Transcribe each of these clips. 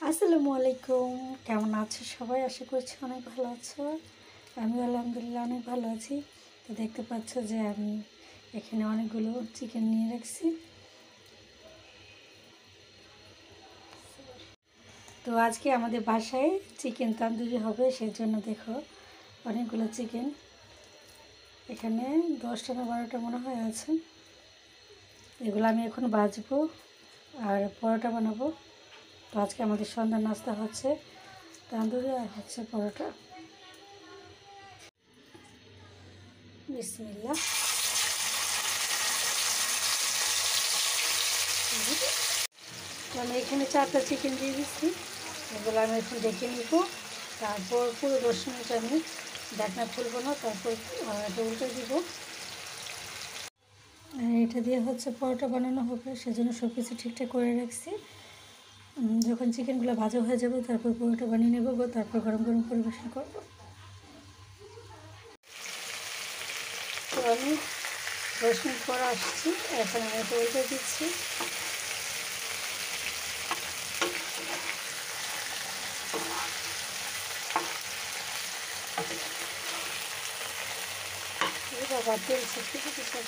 আসসালামু আলাইকুম, কেমন আছো সবাই? আশা করছি অনেক ভালো আছো। আমি আলহামদুলিল্লাহ অনেক ভালো আছি। তো দেখতে পাচ্ছ যে আমি এখানে অনেকগুলো চিকেন নিয়ে রাখছি। তো আজকে আমাদের বাসায় চিকেন তন্দুরি হবে, সেজন্য দেখো অনেকগুলো চিকেন এখানে 10টা না 12টা মনে হয় আছে। এগুলো আমি এখন ভাজবো আর পরোটা বানাবো। তো আজকে আমাদের সন্ধ্যার নাস্তা হচ্ছে তন্দুরি আর হচ্ছে পরোটা। বিসমিল্লাহ। তো আমি এখানে 4টা চিকেন দিয়ে দিচ্ছি। এগুলো আমি এখন দেখে নিব, তারপর পুরো 10 মিনিট আমি ঢাকনা খুলবো না, তারপর উল্টে দিব। এটা দিয়ে হচ্ছে পরোটা বানানো হবে, সেজন্য সব কিছু ঠিকঠাক করে রাখছি। যখন চিকেনগুলো ভাজা হয়ে যাবে তারপর পরোটা বানিয়ে নেব, তারপর গরম গরম পরিবেশন করব। তো আমি 10 মিনিট পর আসছি, এখন আমি এটা উল্টে দিচ্ছি। বাবা তেল ছিটকে দিচ্ছে।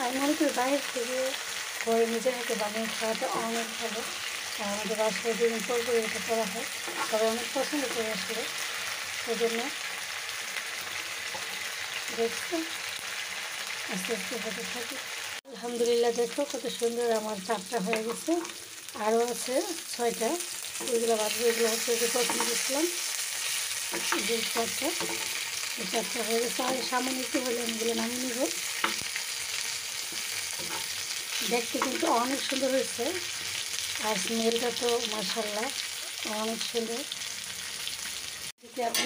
আমি মনে করি বাইরের থেকে ঘরে নিজের হাতে বানিয়ে খাওয়াটা অনেক ভালো। আর আমাদের বাসায় দুদিন পর করে এটা করা হয়, সবাই অনেক পছন্দ করে আসলে। সেজন্য দেখছি আস্তে আস্তে হতে থাকি। আলহামদুলিল্লাহ, দেখো কত সুন্দর আমার 4টা হয়ে গেছে, আরও আছে 6টা। ওইগুলো বাদবে, এগুলো হচ্ছে যে প্রথমে দিচ্ছিলাম যে 4টা, এই 4টা হয়ে গেছে। আর সামান্য একটু হলে আমি এগুলো নামিয়ে নেব। দেখতে কিন্তু অনেক সুন্দর হয়েছে, আর স্মেলটা তো মাশাআল্লাহ অনেক সুন্দর। এদিকে আমি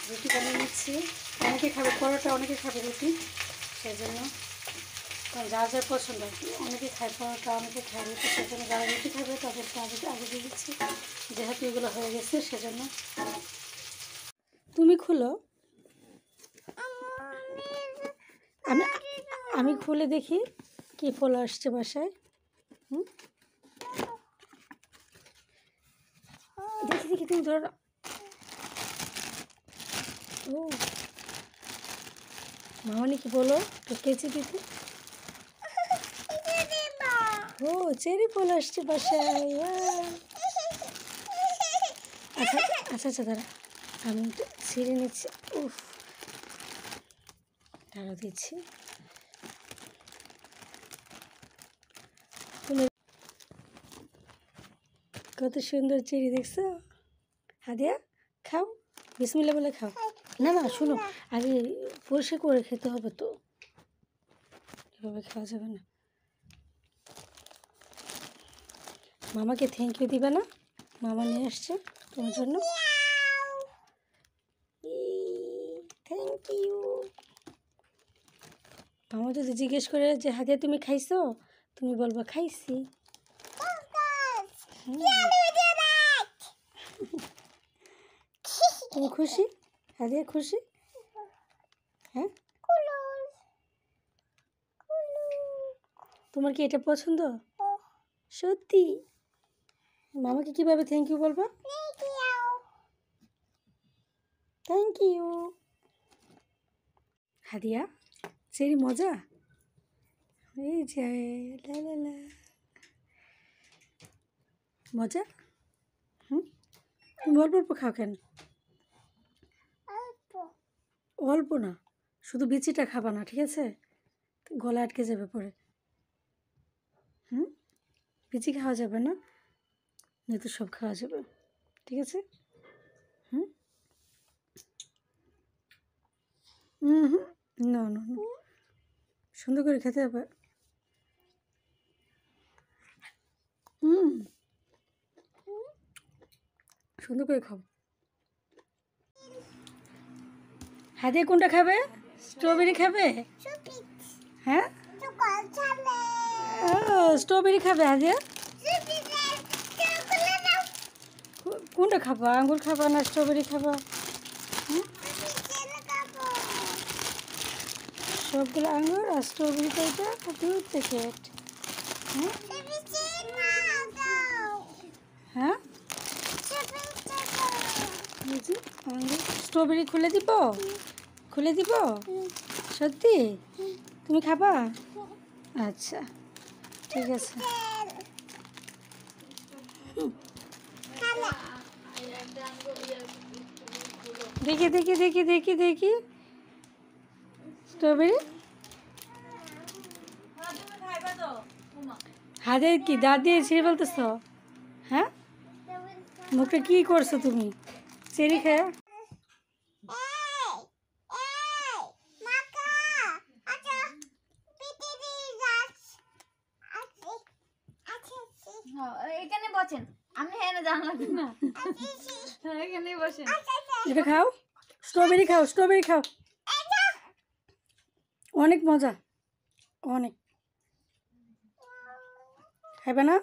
রুটি বানিয়ে নিচ্ছি। অনেকে খাবে পরোটা, অনেকে খাবে রুটি, সেই জন্য যার যার পছন্দ আর কি। অনেকে খায় পরোটা, অনেকে খায় রুটি, সেজন্য যারা রুটি খাবে তাদেরকে আগে দিয়ে দিচ্ছি। যেহেতু এগুলো হয়ে গেছে সেজন্য। তুমি খুলো, আমি আমি খুলে দেখি কি ফল আসছে বাসায়। দেখি দেখি, তুমি ধরো। ও মামনি কি বলো, তো কেচি দিতে। ও চেরি ফল আসছে বাসায়। আচ্ছা আচ্ছা আচ্ছা, দাঁড়া আমি ছিঁড়ে নিচ্ছি। উফ, দাঁড়া দিচ্ছি। তুমি কত সুন্দর চেরি দেখছো? হাদিয়া খাও, বিসমিল্লাহ বলে খাও। না না, শোনো, আগে পরিষ্কার করে খেতে হবে, তো এভাবে খাওয়া যাবে না। মামাকে থ্যাংক ইউ দিবে না? মামা নিয়ে আসছে তোমার জন্য। Thank you. মামা যদি জিজ্ঞেস করে যে হাদিয়া তুমি খাইছো, তুমি বলবা খাইছি। তুমি খুশি? হাদিয়া খুশি? হ্যাঁ, তোমার কি এটা পছন্দ? সত্যি? মামাকে কিভাবে থ্যাংক ইউ বলবা? Thank you. হাদিয়া চেরি মজা, এই যে লা লা লা, মজা। তুমি অল্প অল্প খাও কেন? অল্প না, শুধু বিচিটা খাবা না, ঠিক আছে? গলা আটকে যাবে পরে। বিচি খাওয়া যাবে না, যেহেতু সব খাওয়া যাবে, ঠিক আছে? হুম হুম হুম, না না না, সুন্দর করে খেতে হবে। সুন্দর করে খাও। হাদিয়া কোনটা খাবে? স্ট্রবেরি খাবে? হ্যাঁ, ও স্ট্রবেরি খাবে হাদিয়া। কোনটা খাবা, আঙ্গুর খাবা না স্ট্রবেরি খাবা? সবগুলো আঙ্গুর আর স্ট্রবেরি, তো এটা 2 প্যাকেট। স্ট্রবেরি খুলে দিব? খুলে দিব? সত্যি? তুমি খাবা? আচ্ছা ঠিক আছে। দেখি দেখি দেখি দেখি দেখি স্ট্রবেরি। হাতে কি দাঁত দিয়ে ছিঁড়ে বলতেছ? হ্যাঁ, মুখে কি করছো তুমি? চেরি খায়? এখানে বসেন, আমি এখানে জানলাম না, এখানেই বসেন। এটা খাও, স্ট্রবেরি খাও, স্ট্রবেরি খাও, অনেক মজা, অনেক। খাইবে না?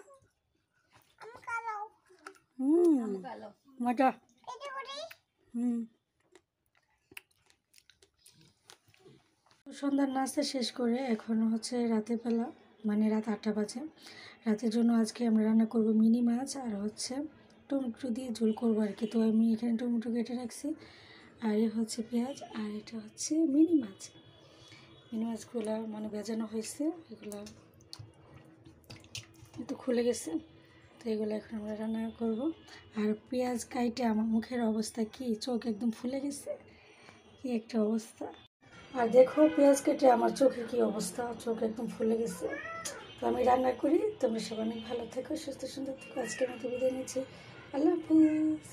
মজা। সন্ধ্যার নাস্তা শেষ করে এখন হচ্ছে রাতের বেলা, মানে রাত 8টা বাজে। রাতের জন্য আজকে আমরা রান্না করব মিনি মাছ আর হচ্ছে টমেটো দিয়ে ঝোল করবো আর কি। তো আমি এখানে টমেটো কেটে রাখছি, আর এ হচ্ছে পেঁয়াজ, আর এটা হচ্ছে মিনি মাছ। মিনি মাছগুলো মানে ভেজানো হয়েছে, এগুলো একটু খুলে গেছে, তো এগুলো এখন আমরা রান্না করব। আর পেঁয়াজ কাইটে আমার মুখের অবস্থা কি, চোখ একদম ফুলে গেছে, কি একটা অবস্থা। আর দেখো পেঁয়াজ কেটে আমার চোখের কি অবস্থা, চোখ একদম ফুলে গেছে। তো আমি রান্না করি, তোমরা সবাই অনেক ভালো থেকো, সুস্থ সুন্দর থেকো। আজকের মতো বিদায় নিচ্ছি, আল্লাহ হাফিজ।